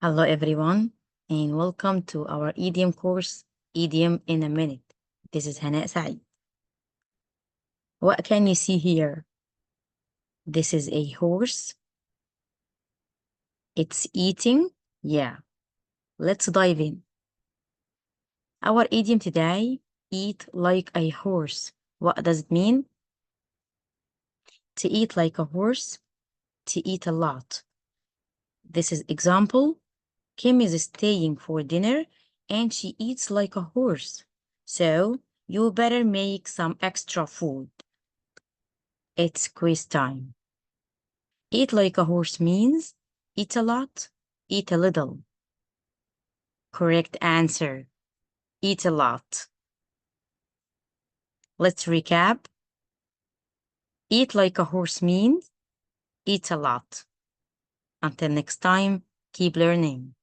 Hello everyone, and welcome to our idiom course, Idiom in a Minute. This is Hanaa Said. What can you see here? This is a horse. It's eating. Yeah, let's dive in. Our idiom today, eat like a horse. What does it mean? To eat like a horse, to eat a lot. This is example. Kim is staying for dinner and she eats like a horse. So you better make some extra food. It's quiz time. Eat like a horse means eat a lot, eat a little. Correct answer. Eat a lot. Let's recap. Eat like a horse means eat a lot. Until next time, keep learning.